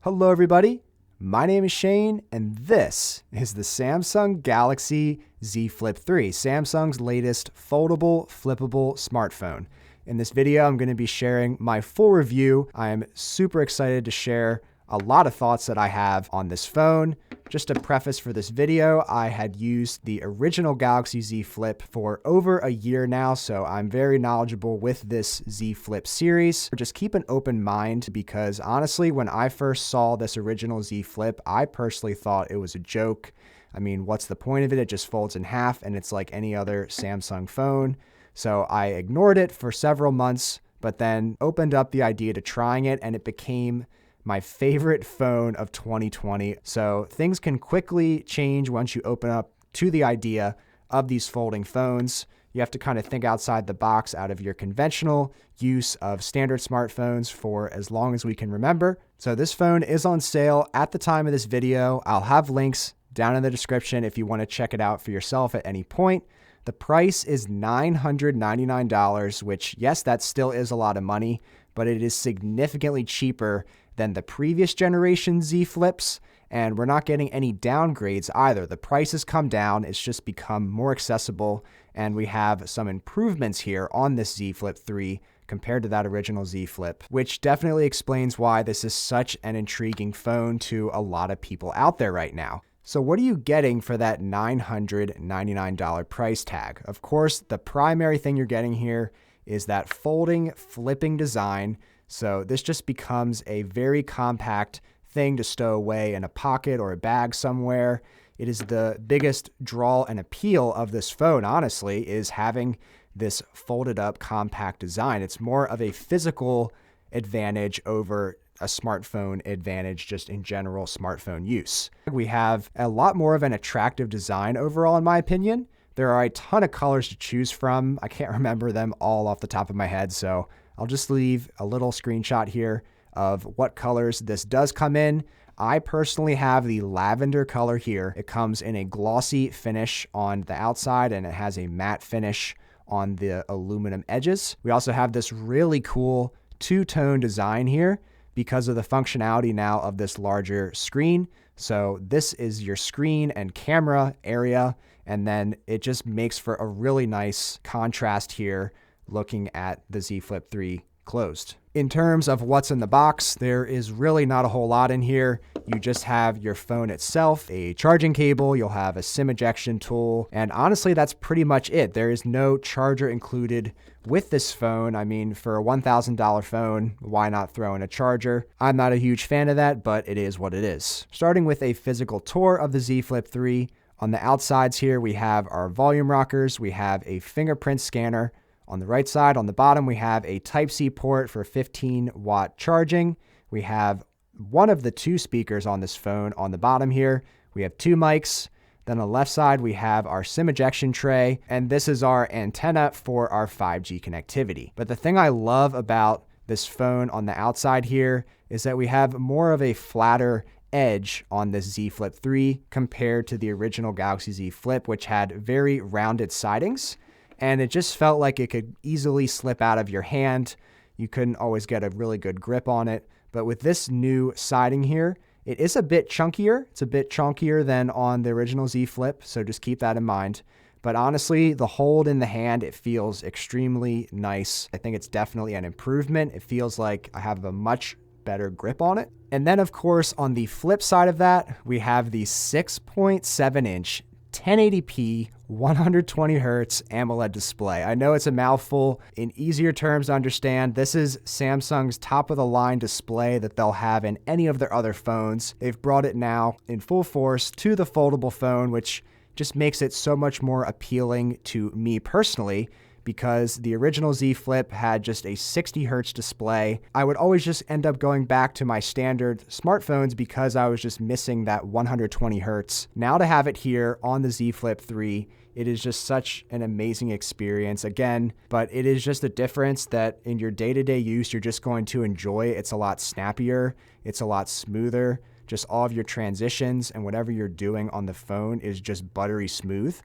Hello everybody, my name is Shane and this is the Samsung Galaxy Z Flip 3, Samsung's latest foldable, flippable smartphone. In this video, I'm going to be sharing my full review. I am super excited to share a lot of thoughts that I have on this phone. Just a preface for this video, I had used the original Galaxy Z Flip for over a year now, so I'm very knowledgeable with this Z Flip series. Just keep an open mind because honestly, when I first saw this original Z Flip, I personally thought it was a joke. I mean, what's the point of it? It just folds in half and it's like any other Samsung phone. So I ignored it for several months, but then opened up the idea to trying it and it became my favorite phone of 2020. So things can quickly change once you open up to the idea of these folding phones. You have to kind of think outside the box out of your conventional use of standard smartphones for as long as we can remember. So this phone is on sale at the time of this video. I'll have links down in the description if you want to check it out for yourself at any point. The price is $999, which yes, that still is a lot of money, but it is significantly cheaper than the previous generation Z Flips, and we're not getting any downgrades either. The price has come down, it's just become more accessible, and we have some improvements here on this Z Flip 3 compared to that original Z Flip, which definitely explains why this is such an intriguing phone to a lot of people out there right now. So what are you getting for that $999 price tag? Of course, the primary thing you're getting here is that folding, flipping design. So this just becomes a very compact thing to stow away in a pocket or a bag somewhere. It is the biggest draw and appeal of this phone, honestly, is having this folded up compact design. It's more of a physical advantage over a smartphone advantage just in general smartphone use. We have a lot more of an attractive design overall, in my opinion. There are a ton of colors to choose from. I can't remember them all off the top of my head, so I'll just leave a little screenshot here of what colors this does come in. I personally have the lavender color here. It comes in a glossy finish on the outside and it has a matte finish on the aluminum edges. We also have this really cool two-tone design here because of the functionality now of this larger screen. So this is your screen and camera area, and then it just makes for a really nice contrast here looking at the Z Flip 3 closed. In terms of what's in the box, there is really not a whole lot in here. You just have your phone itself, a charging cable, you'll have a SIM ejection tool, and honestly, that's pretty much it. There is no charger included with this phone. I mean, for a $1,000 phone, why not throw in a charger? I'm not a huge fan of that, but it is what it is. Starting with a physical tour of the Z Flip 3, on the outsides here, we have our volume rockers, we have a fingerprint scanner. On the right side, on the bottom, we have a Type-C port for 15-watt charging. We have one of the two speakers on this phone on the bottom here. We have two mics. Then on the left side, we have our SIM ejection tray, and this is our antenna for our 5G connectivity. But the thing I love about this phone on the outside here is that we have more of a flatter edge on this Z Flip 3 compared to the original Galaxy Z Flip, which had very rounded sidings. And it just felt like it could easily slip out of your hand. You couldn't always get a really good grip on it. But with this new siding here, it is a bit chunkier. It's a bit chunkier than on the original Z Flip, so just keep that in mind. But honestly, the hold in the hand, it feels extremely nice. I think it's definitely an improvement. It feels like I have a much better grip on it. And then, of course, on the flip side of that, we have the 6.7-inch 1080p 120 hertz AMOLED display. I know it's a mouthful. In easier terms to understand, this is Samsung's top of the line display that they'll have in any of their other phones. They've brought it now in full force to the foldable phone, which just makes it so much more appealing to me personally, because the original Z Flip had just a 60 hertz display. I would always just end up going back to my standard smartphones because I was just missing that 120 hertz. Now to have it here on the Z Flip 3, it is just such an amazing experience again, but it is just a difference that in your day-to-day use, you're just going to enjoy. It's a lot snappier. It's a lot smoother. Just all of your transitions and whatever you're doing on the phone is just buttery smooth.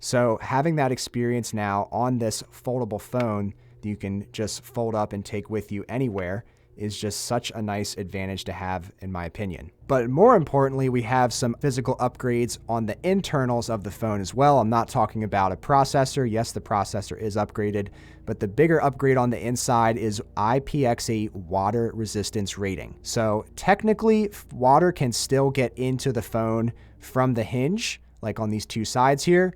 So having that experience now on this foldable phone that you can just fold up and take with you anywhere is just such a nice advantage to have, in my opinion. But more importantly, we have some physical upgrades on the internals of the phone as well. I'm not talking about a processor. Yes, the processor is upgraded, but the bigger upgrade on the inside is IPX8 water resistance rating. So technically, water can still get into the phone from the hinge, like on these two sides here,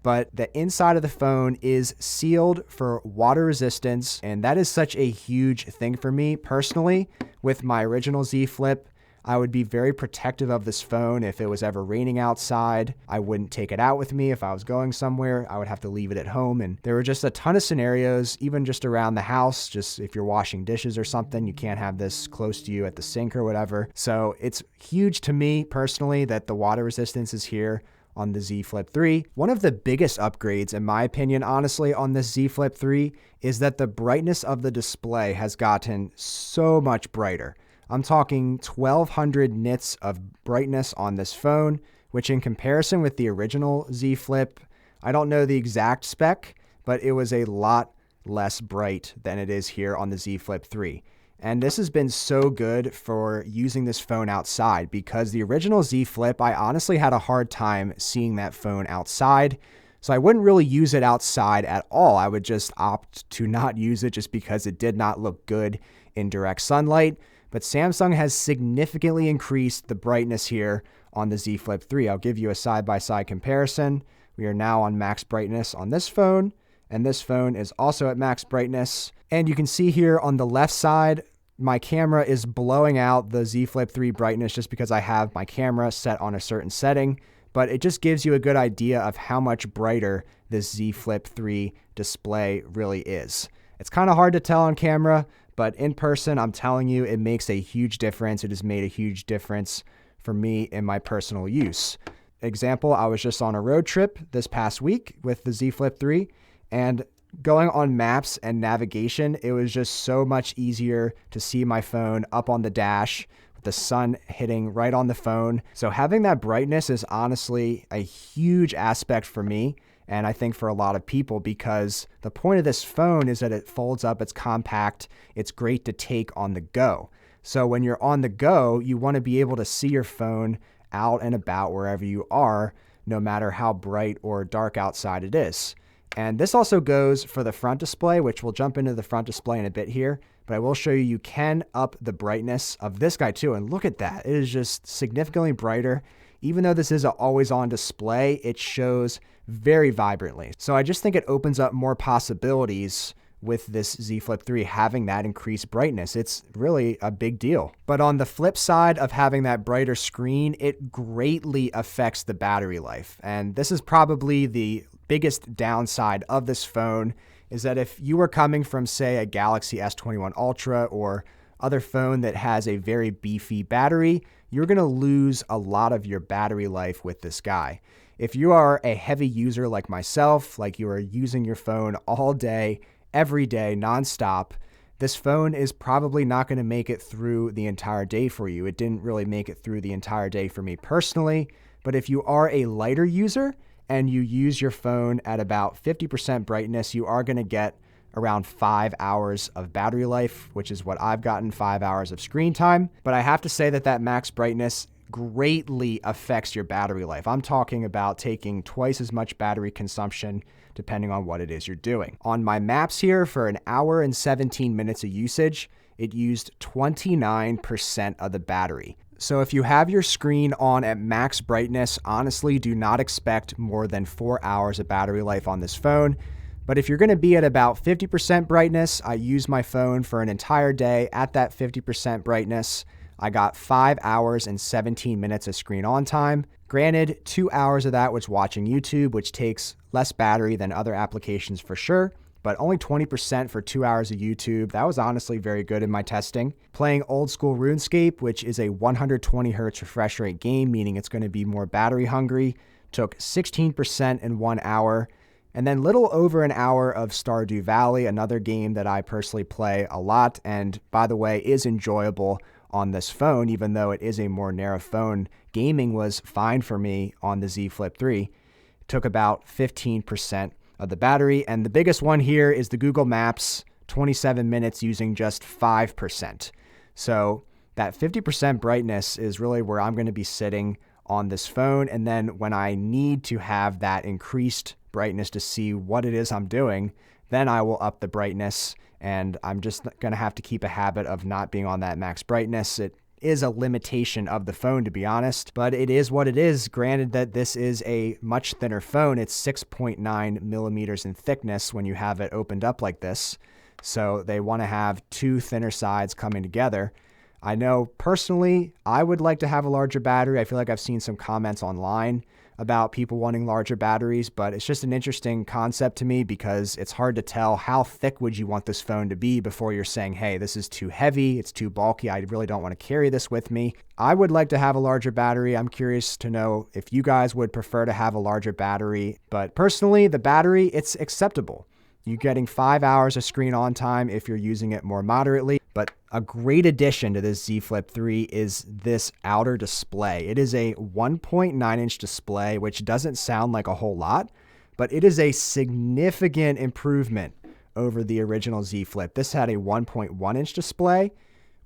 but the inside of the phone is sealed for water resistance, and that is such a huge thing for me personally. With my original Z Flip, I would be very protective of this phone. If it was ever raining outside, I wouldn't take it out with me. If I was going somewhere, I would have to leave it at home. And there were just a ton of scenarios, even just around the house, just if you're washing dishes or something, you can't have this close to you at the sink or whatever. So it's huge to me personally that the water resistance is here on the Z Flip 3. One of the biggest upgrades, in my opinion, honestly, on this Z Flip 3 is that the brightness of the display has gotten so much brighter. I'm talking 1200 nits of brightness on this phone, which in comparison with the original Z Flip, I don't know the exact spec, but it was a lot less bright than it is here on the Z Flip 3. And this has been so good for using this phone outside, because the original Z Flip, I honestly had a hard time seeing that phone outside. So I wouldn't really use it outside at all. I would just opt to not use it just because it did not look good in direct sunlight. But Samsung has significantly increased the brightness here on the Z Flip 3. I'll give you a side-by-side comparison. We are now on max brightness on this phone, and this phone is also at max brightness. And you can see here on the left side, my camera is blowing out the Z Flip 3 brightness just because I have my camera set on a certain setting. But it just gives you a good idea of how much brighter this Z Flip 3 display really is. It's kind of hard to tell on camera, but in person, I'm telling you, it makes a huge difference. It has made a huge difference for me in my personal use. Example, I was just on a road trip this past week with the Z Flip 3, and going on maps and navigation, it was just so much easier to see my phone up on the dash with the sun hitting right on the phone. So having that brightness is honestly a huge aspect for me, and I think for a lot of people, because the point of this phone is that it folds up, it's compact, it's great to take on the go. So when you're on the go, you want to be able to see your phone out and about wherever you are, no matter how bright or dark outside it is. And this also goes for the front display, which we'll jump into the front display in a bit here, but I will show you, you can up the brightness of this guy too. And look at that. It is just significantly brighter. Even though this is an always on display, it shows very vibrantly. So I just think it opens up more possibilities with this Z Flip 3 having that increased brightness. It's really a big deal. But on the flip side of having that brighter screen, it greatly affects the battery life. And this is probably the biggest downside of this phone, is that if you were coming from, say, a Galaxy S21 Ultra or other phone that has a very beefy battery, you're going to lose a lot of your battery life with this guy. If you are a heavy user like myself, like you are using your phone all day, every day, nonstop, this phone is probably not going to make it through the entire day for you. It didn't really make it through the entire day for me personally, but if you are a lighter user and you use your phone at about 50% brightness, you are going to get around 5 hours of battery life, which is what I've gotten, 5 hours of screen time. But I have to say that that max brightness greatly affects your battery life. I'm talking about taking twice as much battery consumption depending on what it is you're doing. On my maps here, for an hour and 17 minutes of usage, it used 29% of the battery. So if you have your screen on at max brightness, honestly, do not expect more than 4 hours of battery life on this phone. But if you're going to be at about 50% brightness, I use my phone for an entire day at that 50% brightness. I got 5 hours and 17 minutes of screen on time. Granted, 2 hours of that was watching YouTube, which takes less battery than other applications for sure, but only 20% for 2 hours of YouTube. That was honestly very good in my testing. Playing old school RuneScape, which is a 120 hertz refresh rate game, meaning it's going to be more battery hungry, took 16% in 1 hour. And then little over an hour of Stardew Valley, another game that I personally play a lot, and by the way, is enjoyable on this phone, even though it is a more narrow phone. Gaming was fine for me on the Z Flip 3. It took about 15% of the battery, and the biggest one here is the Google Maps, 27 minutes using just 5%. So that 50% brightness is really where I'm going to be sitting on this phone. And then when I need to have that increased brightness to see what it is I'm doing, then I will up the brightness. And I'm just going to have to keep a habit of not being on that max brightness. It is a limitation of the phone, to be honest, but it is what it is. Granted that this is a much thinner phone. It's 6.9 millimeters in thickness when you have it opened up like this. So they want to have two thinner sides coming together. I know personally, I would like to have a larger battery. I feel like I've seen some comments online about people wanting larger batteries, but it's just an interesting concept to me because it's hard to tell how thick would you want this phone to be before you're saying, hey, this is too heavy, it's too bulky, I really don't want to carry this with me. I would like to have a larger battery. I'm curious to know if you guys would prefer to have a larger battery, but personally, the battery, it's acceptable. You're getting 5 hours of screen on time if you're using it more moderately. But a great addition to this Z Flip 3 is this outer display. It is a 1.9-inch display, which doesn't sound like a whole lot, but it is a significant improvement over the original Z Flip. This had a 1.1-inch display,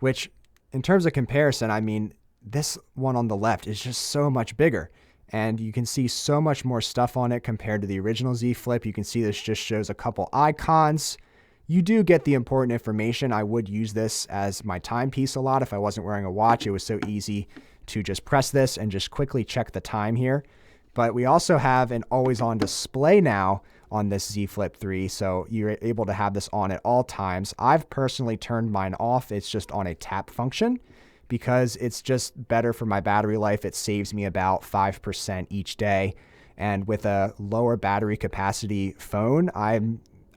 which in terms of comparison, I mean, this one on the left is just so much bigger. And you can see so much more stuff on it compared to the original Z Flip. You can see this just shows a couple icons. You do get the important information. I would use this as my timepiece a lot. If I wasn't wearing a watch, it was so easy to just press this and just quickly check the time here. But we also have an always-on display now on this Z Flip 3, so you're able to have this on at all times. I've personally turned mine off. It's just on a tap function, because it's just better for my battery life. It saves me about 5% each day. And with a lower battery capacity phone, I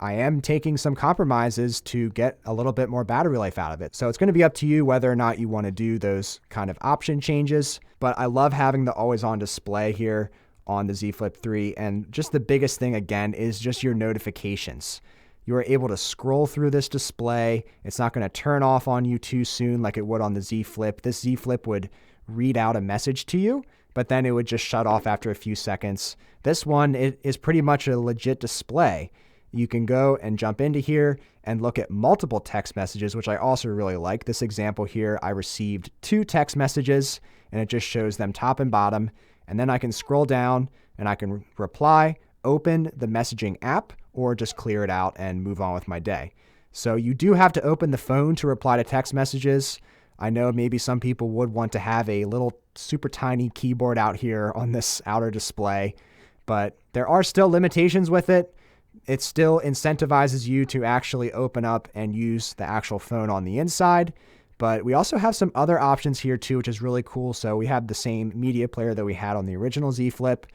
am taking some compromises to get a little bit more battery life out of it. So it's going to be up to you whether or not you want to do those kind of option changes. But I love having the always-on display here on the Z Flip 3. And just the biggest thing, again, is just your notifications. You are able to scroll through this display. It's not going to turn off on you too soon like it would on the Z Flip. This Z Flip would read out a message to you, but then it would just shut off after a few seconds. This one, it is pretty much a legit display. You can go and jump into here and look at multiple text messages, which I also really like. This example here, I received 2 text messages, and it just shows them top and bottom. And then I can scroll down and I can reply, open the messaging app, or just clear it out and move on with my day. So you do have to open the phone to reply to text messages. I know maybe some people would want to have a little super tiny keyboard out here on this outer display, but there are still limitations with it. It still incentivizes you to actually open up and use the actual phone on the inside. But we also have some other options here too, which is really cool. So we have the same media player that we had on the original Z Flip.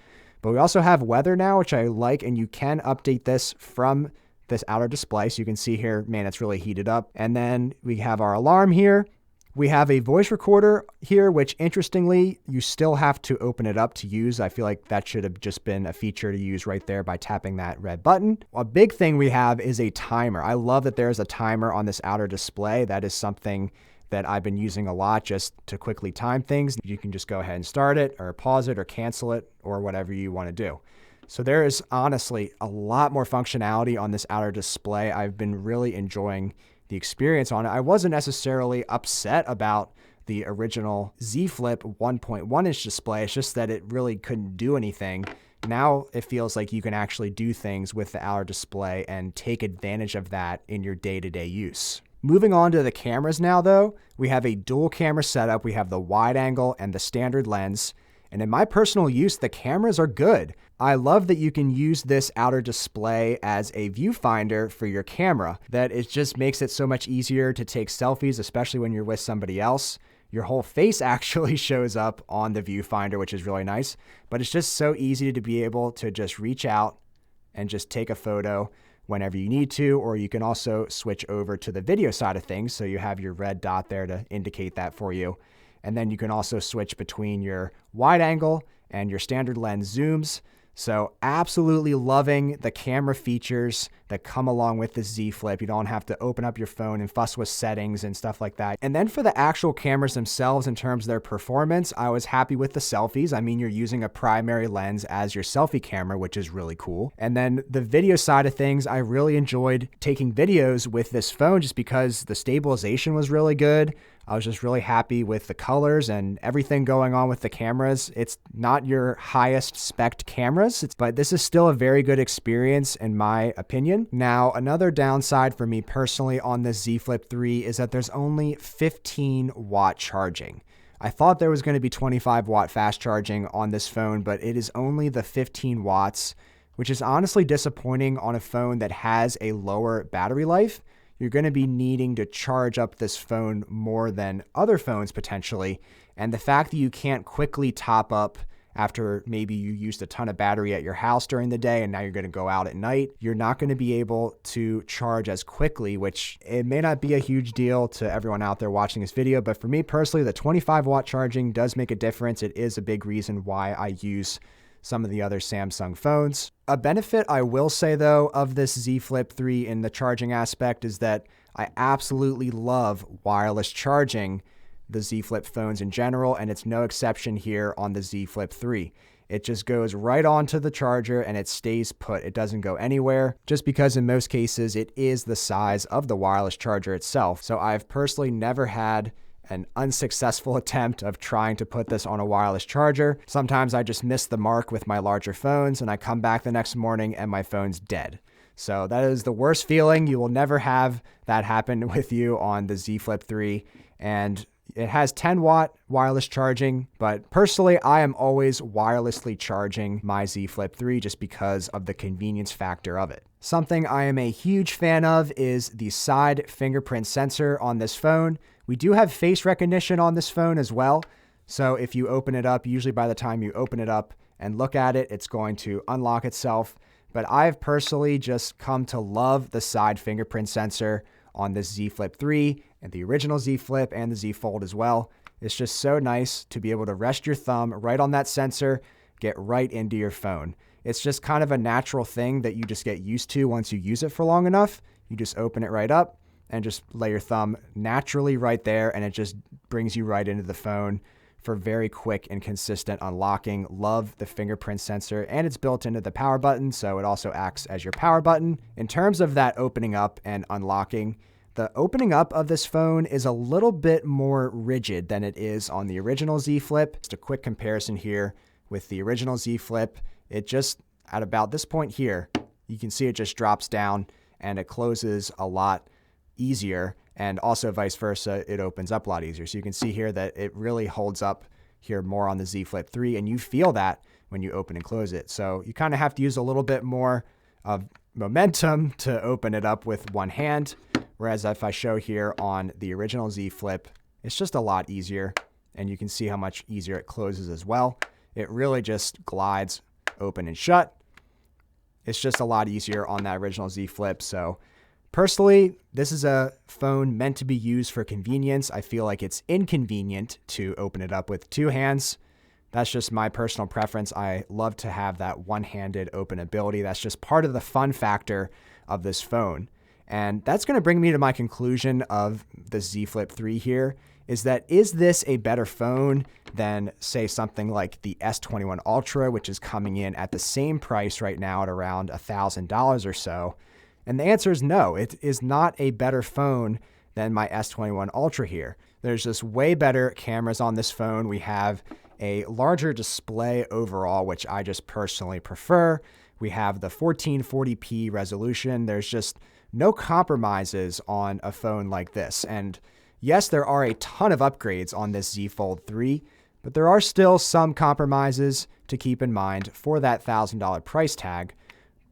But we also have weather now, which I like, and you can update this from this outer display. So you can see here, man, it's really heated up. And then we have our alarm here. We have a voice recorder here, which interestingly, you still have to open it up to use. I feel like that should have just been a feature to use right there by tapping that red button. A big thing we have is a timer. I love that there's a timer on this outer display. That is something that I've been using a lot just to quickly time things. You can just go ahead and start it or pause it or cancel it or whatever you want to do. So there is honestly a lot more functionality on this outer display. I've been really enjoying the experience on it. I wasn't necessarily upset about the original Z Flip 1.1-inch display. It's just that it really couldn't do anything. Now it feels like you can actually do things with the outer display and take advantage of that in your day-to-day use. Moving on to the cameras now, though, we have a dual camera setup. We have the wide angle and the standard lens. And in my personal use, the cameras are good. I love that you can use this outer display as a viewfinder for your camera, that it just makes it so much easier to take selfies, especially when you're with somebody else. Your whole face actually shows up on the viewfinder, which is really nice, but it's just so easy to be able to just reach out and just take a photo whenever you need to, or you can also switch over to the video side of things. So you have your red dot there to indicate that for you. And then you can also switch between your wide angle and your standard lens zooms. So absolutely loving the camera features that come along with the Z Flip. You don't have to open up your phone and fuss with settings and stuff like that. And then for the actual cameras themselves, in terms of their performance, I was happy with the selfies. I mean, you're using a primary lens as your selfie camera, which is really cool. And then the video side of things, I really enjoyed taking videos with this phone just because the stabilization was really good. I was just really happy with the colors and everything going on with the cameras. It's not your highest spec cameras, but this is still a very good experience in my opinion. Now, another downside for me personally on this Z Flip 3 is that there's only 15 watt charging. I thought there was going to be 25 watt fast charging on this phone, but it is only the 15 watts, which is honestly disappointing on a phone that has a lower battery life. You're going to be needing to charge up this phone more than other phones potentially. And the fact that you can't quickly top up after maybe you used a ton of battery at your house during the day and now you're going to go out at night, you're not going to be able to charge as quickly, which it may not be a huge deal to everyone out there watching this video. But for me personally, the 25 watt charging does make a difference. It is a big reason why I use some of the other Samsung phones. A benefit I will say though of this Z Flip 3 in the charging aspect is that I absolutely love wireless charging the Z Flip phones in general, and it's no exception here on the Z Flip 3. It just goes right onto the charger and it stays put. It doesn't go anywhere just because in most cases it is the size of the wireless charger itself. So I've personally never had an unsuccessful attempt of trying to put this on a wireless charger. Sometimes I just miss the mark with my larger phones and I come back the next morning and my phone's dead. So that is the worst feeling. You will never have that happen with you on the Z Flip 3. And it has 10 watt wireless charging, but personally, I am always wirelessly charging my Z Flip 3 just because of the convenience factor of it. Something I am a huge fan of is the side fingerprint sensor on this phone. We do have face recognition on this phone as well. So if you open it up, usually by the time you open it up and look at it, it's going to unlock itself. But I've personally just come to love the side fingerprint sensor on this Z Flip 3 and the original Z Flip and the Z Fold as well. It's just so nice to be able to rest your thumb right on that sensor, get right into your phone. It's just kind of a natural thing that you just get used to once you use it for long enough. You just open it right up and just lay your thumb naturally right there, and it just brings you right into the phone for very quick and consistent unlocking. Love the fingerprint sensor, and it's built into the power button, so it also acts as your power button. In terms of that opening up and unlocking, the opening up of this phone is a little bit more rigid than it is on the original Z Flip. Just a quick comparison here with the original Z Flip. It just, at about this point here, you can see it just drops down and it closes a lot easier, and also vice versa, it opens up a lot easier. So you can see here that it really holds up here more on the Z Flip 3, and you feel that when you open and close it. So you kind of have to use a little bit more of momentum to open it up with one hand, whereas if I show here on the original Z Flip, it's just a lot easier, and you can see how much easier it closes as well. It really just glides open and shut. It's just a lot easier on that original Z Flip. So personally, this is a phone meant to be used for convenience. I feel like it's inconvenient to open it up with two hands. That's just my personal preference. I love to have that one-handed openability. That's just part of the fun factor of this phone. And that's going to bring me to my conclusion of the Z Flip 3 here, is this a better phone than, say, something like the S21 Ultra, which is coming in at the same price right now at around $1,000 or so? And the answer is no. It is not a better phone than my S21 Ultra here. There's just way better cameras on this phone. We have a larger display overall, which I just personally prefer. We have the 1440p resolution. There's just no compromises on a phone like this. And yes, there are a ton of upgrades on this Z Fold 3, but there are still some compromises to keep in mind for that $1,000 price tag.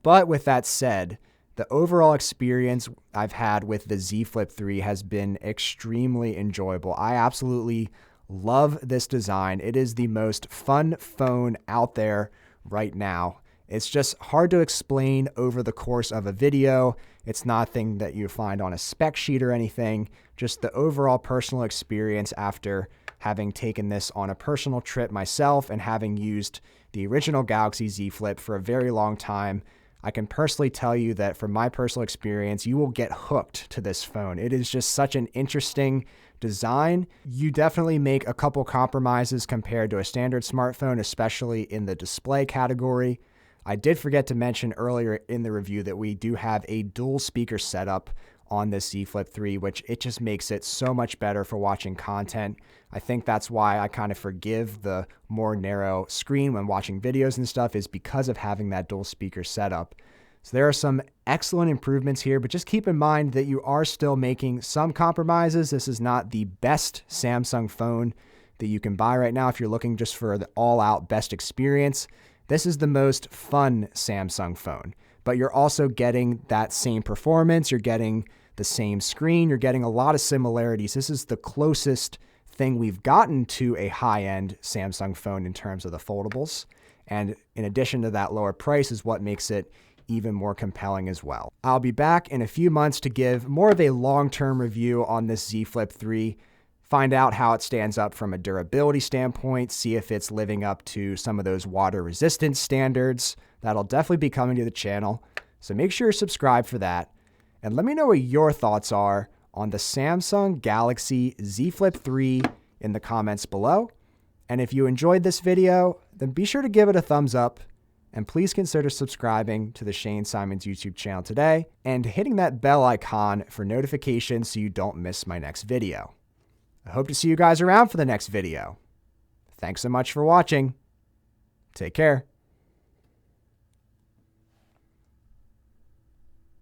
But with that said, the overall experience I've had with the Z Flip 3 has been extremely enjoyable. I absolutely love this design. It is the most fun phone out there right now. It's just hard to explain over the course of a video. It's nothing that you find on a spec sheet or anything. Just the overall personal experience after having taken this on a personal trip myself and having used the original Galaxy Z Flip for a very long time. I can personally tell you that from my personal experience, you will get hooked to this phone. It is just such an interesting design. You definitely make a couple compromises compared to a standard smartphone, especially in the display category. I did forget to mention earlier in the review that we do have a dual speaker setup on this Z Flip 3, which it just makes it so much better for watching content. I think that's why I kind of forgive the more narrow screen when watching videos and stuff, is because of having that dual speaker setup. So there are some excellent improvements here, but just keep in mind that you are still making some compromises. This is not the best Samsung phone that you can buy right now if you're looking just for the all-out best experience. This is the most fun Samsung phone, but you're also getting that same performance. You're getting the same screen. You're getting a lot of similarities. This is the closest thing we've gotten to a high-end Samsung phone in terms of the foldables. And in addition to that lower price is what makes it even more compelling as well. I'll be back in a few months to give more of a long-term review on this Z Flip 3, find out how it stands up from a durability standpoint, see if it's living up to some of those water resistance standards. That'll definitely be coming to the channel. So make sure you're subscribed for that. And let me know what your thoughts are on the Samsung Galaxy Z Flip 3 in the comments below. And if you enjoyed this video, then be sure to give it a thumbs up. And please consider subscribing to the Shane Symonds YouTube channel today and hitting that bell icon for notifications so you don't miss my next video. I hope to see you guys around for the next video. Thanks so much for watching. Take care.